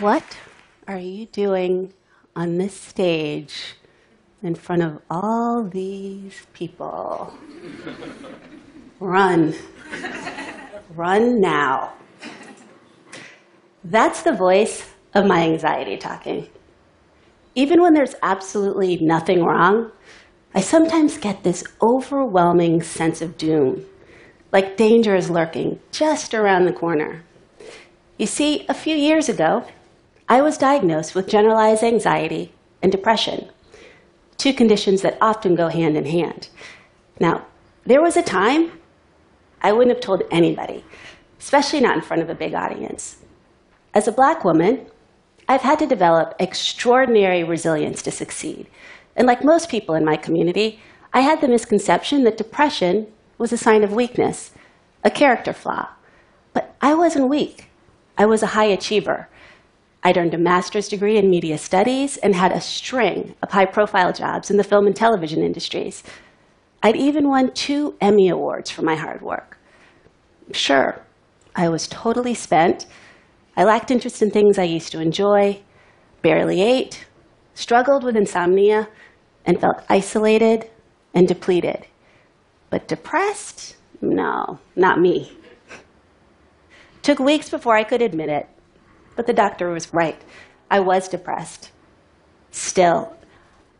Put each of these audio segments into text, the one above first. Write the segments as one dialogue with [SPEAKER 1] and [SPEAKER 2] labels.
[SPEAKER 1] What are you doing on this stage in front of all these people? Run. Run now. That's the voice of my anxiety talking. Even when there's absolutely nothing wrong, I sometimes get this overwhelming sense of doom, like danger is lurking just around the corner. You see, a few years ago, I was diagnosed with generalized anxiety and depression, two conditions that often go hand in hand. Now, there was a time I wouldn't have told anybody, especially not in front of a big audience. As a Black woman, I've had to develop extraordinary resilience to succeed. And like most people in my community, I had the misconception that depression was a sign of weakness, a character flaw. But I wasn't weak. I was a high achiever. I'd earned a master's degree in media studies and had a string of high-profile jobs in the film and television industries. I'd even won 2 Emmy Awards for my hard work. Sure, I was totally spent. I lacked interest in things I used to enjoy, barely ate, struggled with insomnia, and felt isolated and depleted. But depressed? No, not me. Took weeks before I could admit it, but the doctor was right. I was depressed. Still,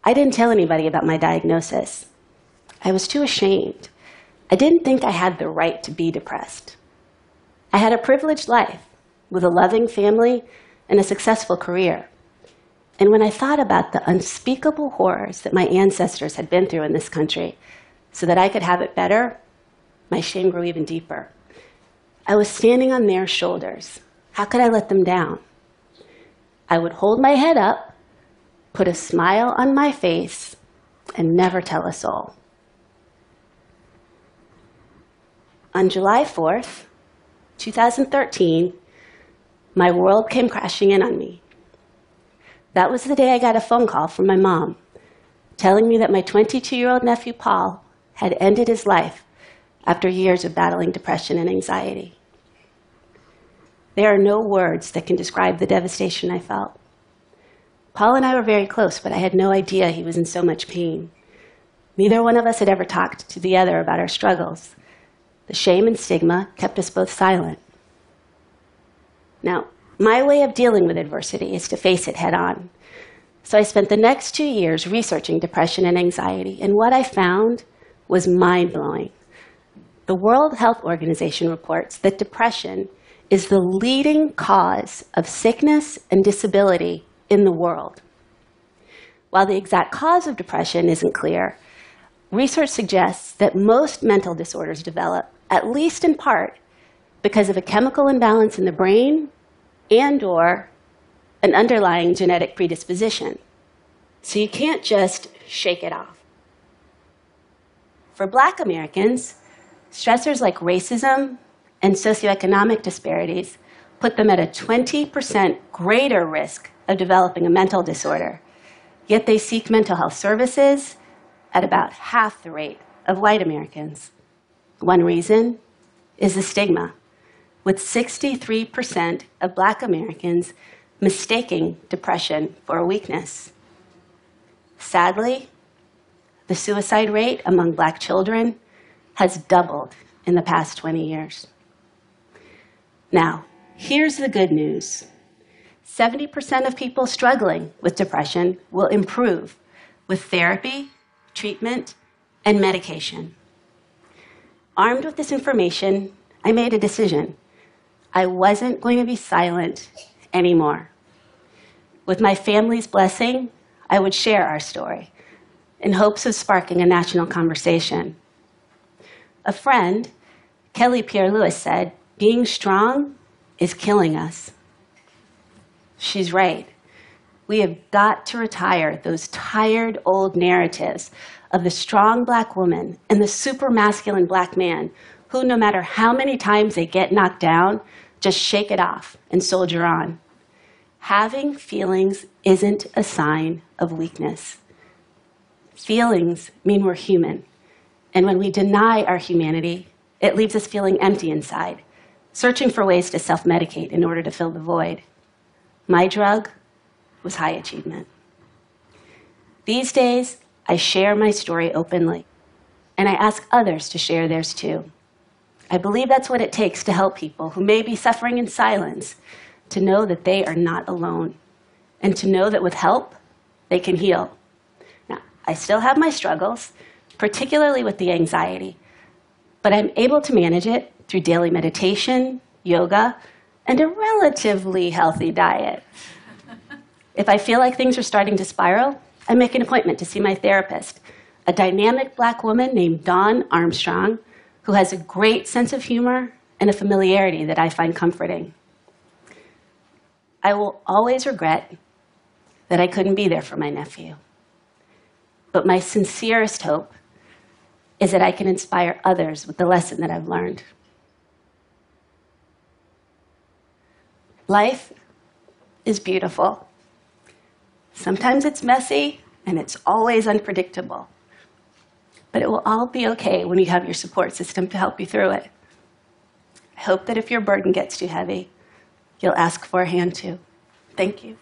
[SPEAKER 1] I didn't tell anybody about my diagnosis. I was too ashamed. I didn't think I had the right to be depressed. I had a privileged life with a loving family and a successful career. And when I thought about the unspeakable horrors that my ancestors had been through in this country so that I could have it better, my shame grew even deeper. I was standing on their shoulders. How could I let them down? I would hold my head up, put a smile on my face, and never tell a soul. On July 4th, 2013, my world came crashing in on me. That was the day I got a phone call from my mom, telling me that my 22-year-old nephew, Paul, had ended his life after years of battling depression and anxiety. There are no words that can describe the devastation I felt. Paul and I were very close, but I had no idea he was in so much pain. Neither one of us had ever talked to the other about our struggles. The shame and stigma kept us both silent. Now, my way of dealing with adversity is to face it head on. So I spent the next 2 years researching depression and anxiety, and what I found was mind-blowing. The World Health Organization reports that depression is the leading cause of sickness and disability in the world. While the exact cause of depression isn't clear, research suggests that most mental disorders develop, at least in part, because of a chemical imbalance in the brain and/or an underlying genetic predisposition. So you can't just shake it off. For Black Americans, stressors like racism and socioeconomic disparities put them at a 20% greater risk of developing a mental disorder, yet they seek mental health services at about half the rate of white Americans. One reason is the stigma, with 63% of Black Americans mistaking depression for a weakness. Sadly, the suicide rate among Black children has doubled in the past 20 years. Now, here's the good news. 70% of people struggling with depression will improve with therapy, treatment, and medication. Armed with this information, I made a decision. I wasn't going to be silent anymore. With my family's blessing, I would share our story in hopes of sparking a national conversation. A friend, Kelly Pierre-Louis, said, "Being strong is killing us." She's right. We have got to retire those tired old narratives of the strong Black woman and the super masculine Black man who, no matter how many times they get knocked down, just shake it off and soldier on. Having feelings isn't a sign of weakness. Feelings mean we're human. And when we deny our humanity, it leaves us feeling empty inside, searching for ways to self-medicate in order to fill the void. My drug was high achievement. These days, I share my story openly, and I ask others to share theirs too. I believe that's what it takes to help people who may be suffering in silence, to know that they are not alone, and to know that with help, they can heal. Now, I still have my struggles, particularly with the anxiety, but I'm able to manage it through daily meditation, yoga, and a relatively healthy diet. If I feel like things are starting to spiral, I make an appointment to see my therapist, a dynamic Black woman named Dawn Armstrong, who has a great sense of humor and a familiarity that I find comforting. I will always regret that I couldn't be there for my nephew. But my sincerest hope is that I can inspire others with the lesson that I've learned. Life is beautiful. Sometimes it's messy, and it's always unpredictable. But it will all be okay when you have your support system to help you through it. I hope that if your burden gets too heavy, you'll ask for a hand too. Thank you.